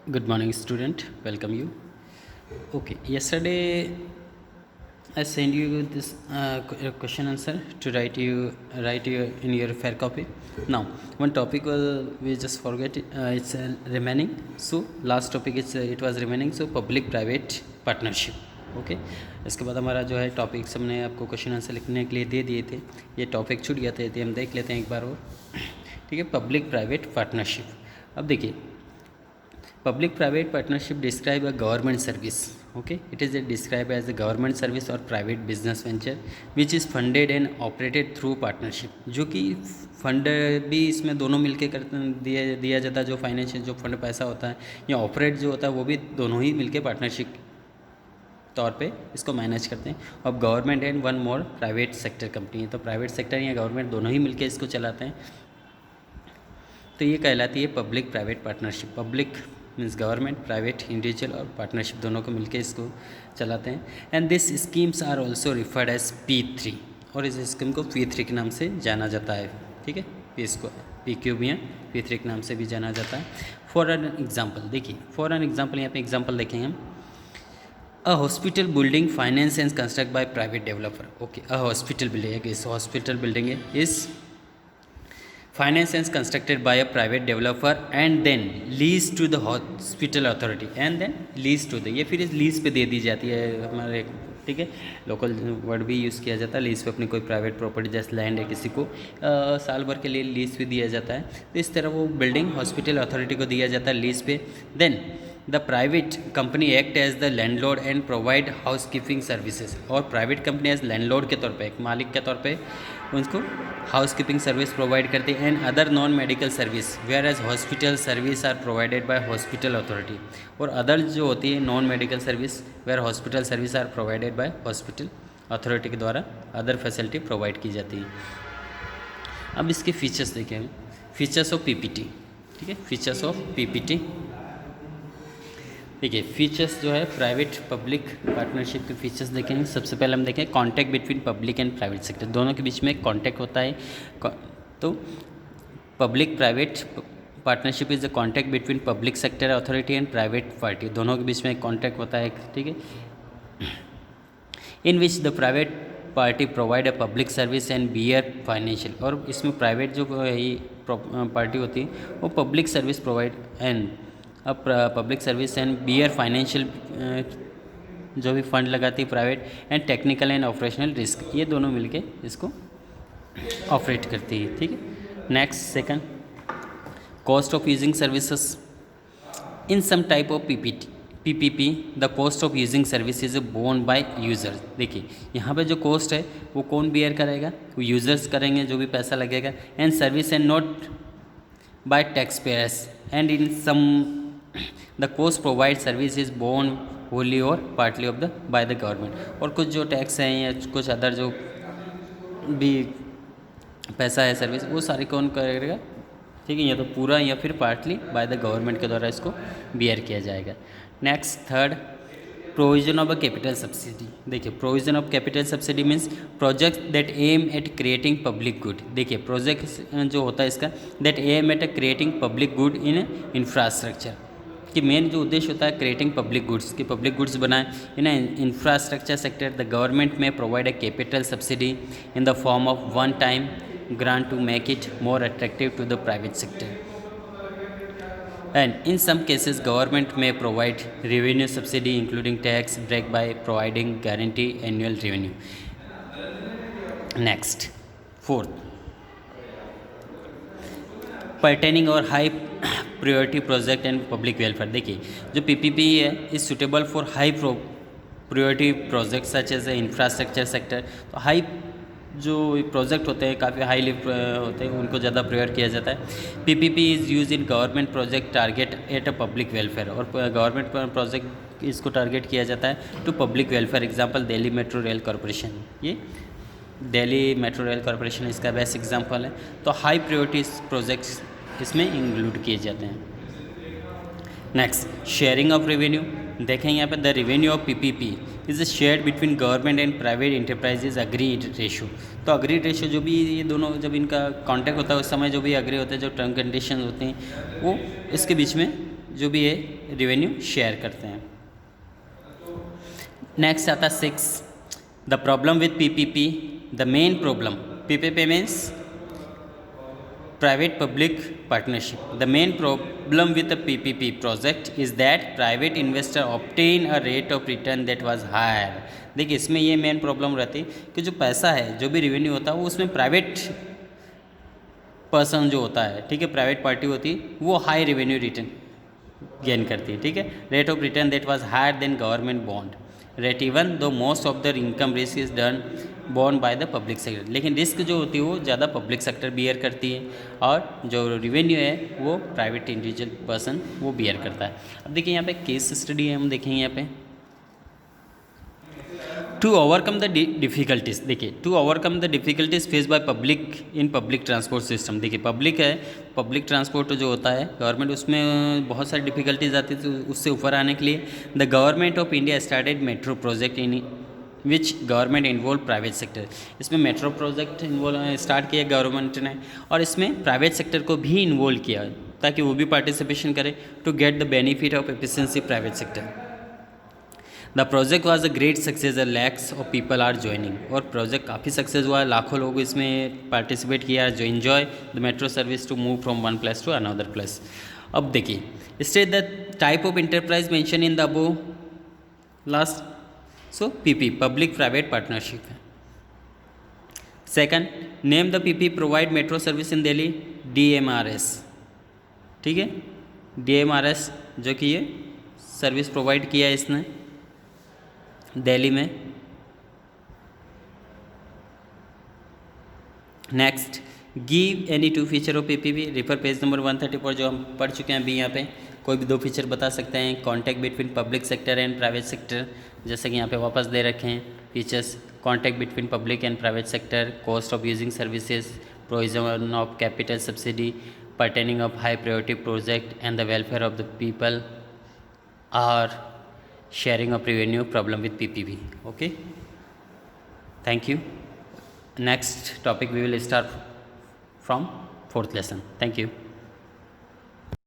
Good morning, student. Welcome you. Okay, yesterday I sent you this question answer to write you in your fair copy. Now, one topic we just forget. It's remaining. So last topic it was remaining. So public-private partnership. Okay इसके बाद हमारा जो है topics हमने आपको question answer लिखने के लिए दे दिए थे. ये टॉपिक छूट गया था, ये हम देख लेते हैं एक बार और. ठीक है, पब्लिक प्राइवेट पार्टनरशिप. अब देखिए, public private partnership describe a government service. Okay, it is described as a government service or private business venture which is funded and operated through partnership. जो कि फंड भी इसमें दोनों मिलके दिया जाता है. जो फाइनेंशियल जो फंड पैसा होता है या ऑपरेट जो होता है वो भी दोनों ही मिलके पार्टनरशिप तौर पे इसको मैनेज करते हैं. अब government and one more private sector company है, तो प्राइवेट सेक्टर या गवर्नमेंट दोनों ही मिलके इसको चलाते हैं. तो ये कहलाती है public private partnership. Public means government, private individual और पार्टनरशिप दोनों को मिलकर इसको चलाते हैं. And this schemes are also referred as P3, और इस स्कीम को P3 के नाम से जाना जाता है. ठीक है, इसको PQ भी है, P3 के नाम से भी जाना जाता है. फॉर एन एग्जाम्पल देखिए, फॉर एन एग्जाम्पल यहाँ पे एग्जाम्पल देखेंगे हम. अ hospital building finance and construct by private developer. Okay, a hospital building, इस हॉस्पिटल बिल्डिंग है इस finance and constructed by a private developer and then leased to the hospital authority and then leased to the, ये फिर इस lease पे दे दी जाती है हमारे. ठीक है, लोकल वर्ड भी यूज़ किया जाता है. लीज पे अपनी कोई प्राइवेट प्रॉपर्टी जैसे लैंड है किसी को साल भर के लिए लीज पे दिया जाता है. तो इस तरह वो बिल्डिंग हॉस्पिटल अथॉरिटी को दिया जाता है लीज पे. Then the private company act as the landlord and provide house keeping services. और प्राइवेट कंपनी एज लैंडलॉर्ड के तौर पे, एक मालिक के तौर पे उनको हाउस कीपिंग सर्विस प्रोवाइड करती है. And other non medical service whereas hospital service are provided by hospital authority. और अदर जो होती है non medical service where hospital service are provided by hospital authority के द्वारा अदर फैसिलिटी प्रोवाइड की जाती है. अब इसके फीचर्स देखें, फीचर्स ऑफ PPT. ठीक है, फीचर्स ऑफ PPT. ठीक है, फीचर्स जो है प्राइवेट पब्लिक पार्टनरशिप के फीचर्स देखेंगे. सबसे पहले हम देखें contact between public and private sector. दोनों के बीच में कॉन्टैक्ट होता है. तो public private partnership is the contact between public sector authority and private party. दोनों के बीच में कॉन्टैक्ट होता है. ठीक है, in which the private party provide a public service and bear financial. और इसमें प्राइवेट जो पार्टी होती है वो public service provide and public service and bear financial जो भी फंड लगाती है private and technical and operational risk. ये दोनों मिलके इसको ऑपरेट करती है. ठीक है, next second, cost of using services. In some type of PPP the cost of using service is borne by users. देखिए यहाँ पे जो कॉस्ट है वो कौन बियर कराएगा, वो यूजर्स करेंगे जो भी पैसा लगेगा. And service and not by taxpayers. And in sum the cost provide service is borne wholly और partly of the by the government. और कुछ जो टैक्स हैं या कुछ अदर जो भी पैसा है सर्विस वो सारे कौन करेगा. ठीक है, या तो पूरा या फिर पार्टली बाय द गवर्नमेंट के द्वारा इसको बियर किया जाएगा. Next third, provision of a capital subsidy. देखिए, provision of capital subsidy means project that aim at creating public good. देखिए प्रोजेक्ट जो होता है इसका that aim at creating public good in infrastructure, कि मेन जो उद्देश्य होता है क्रिएटिंग पब्लिक गुड्स, कि पब्लिक गुड्स बनाए in infrastructure sector. The government may provide a capital subsidy in the form of one time grant to make it more attractive to the private sector. And in some cases government may provide revenue subsidy including tax break by providing guarantee annual revenue. Next, fourth, pertaining or high priority project and public welfare. देखिए जो PPP है is suitable for high priority projects such as the infrastructure sector. तो high जो project होते हैं काफ़ी high lift होते हैं उनको ज़्यादा प्रेयर किया जाता है. PPP is use in government project target at a public welfare. और गवर्नमेंट प्रोजेक्ट इसको टारगेट किया जाता है to public welfare. Example Delhi metro rail corporation, ये दिल्ली मेट्रो रेल कॉरपोरेशन इसका बेस्ट एग्जांपल है. तो हाई प्रायोरिटी प्रोजेक्ट्स इसमें इंक्लूड किए जाते हैं. Next, sharing of revenue. देखें यहाँ पे the revenue of PPP is shared between government and private enterprises agreed ratio. तो अग्रीड रेशो जो भी ये दोनों जब इनका कॉन्टैक्ट होता है उस समय जो भी अग्री होते हैं, जो टर्म कंडीशन होते हैं वो इसके बीच में जो भी है रेवेन्यू शेयर करते हैं। नेक्स्ट आता 6, the problem with PPP. The main problem, PPP means private public partnership. The main problem with the PPP project is that private investor obtain a rate of return that was higher. देखिए इसमें ये main problem रहती है कि जो पैसा है, जो भी रेवेन्यू होता है वो उसमें प्राइवेट पर्सन जो होता है, ठीक है, प्राइवेट पार्टी होती है, वो हाई रेवेन्यू रिटर्न गेन करती है, ठीक है, rate of return that was higher than government bond rate, even though most of the income risk is done borne by the public sector. लेकिन रिस्क जो होती है वो ज़्यादा पब्लिक सेक्टर बियर करती है और जो रेवेन्यू है वो प्राइवेट इंडिविजुअल पर्सन वो बियर करता है। अब देखिए यहाँ पे केस स्टडी है, हम देखेंगे यहाँ पे टू ओवरकम द डिफ़िकल्टीज। देखिए to overcome the difficulties face by public in public transport system. देखिए पब्लिक है, पब्लिक ट्रांसपोर्ट जो होता है गवर्नमेंट, उसमें बहुत सारी डिफ़िकल्टीज आती है, तो उससे ऊपर आने के लिए the government of India started metro project in which government involve private sector. इसमें मेट्रो प्रोजेक्ट इन्वॉल्व स्टार्ट किया गवर्नमेंट ने और इसमें प्राइवेट सेक्टर को भी इन्वॉल्व किया ताकि वो भी पार्टिसिपेशन करे to get the benefit of efficiency private sector. The project was a great success, lakhs of people are joining. और प्रोजेक्ट काफ़ी सक्सेस हुआ, लाखों लोग इसमें पार्टिसिपेट किया, जो enjoy the metro service to move from one place to another place. अब देखिए state the type of enterprise mention in the above last, so PP public private partnership है। Second, name the PP provide metro service in Delhi, DMRS, ठीक है, DMRS जो कि ये service provide किया है इसने दिल्ली में। Next, give any two feature of PPP, refer page number 134 जो हम पढ़ चुके हैं अभी। यहाँ पे कोई भी दो फीचर बता सकते हैं, contact between public sector and private sector, जैसे कि यहाँ पे वापस दे रखे हैं features, contact between public and private sector, cost of using services, provision of capital subsidy pertaining of high priority project and the welfare of the people, or sharing of revenue problem with PPP. Okay, thank you. Next topic we will start from fourth lesson. Thank you.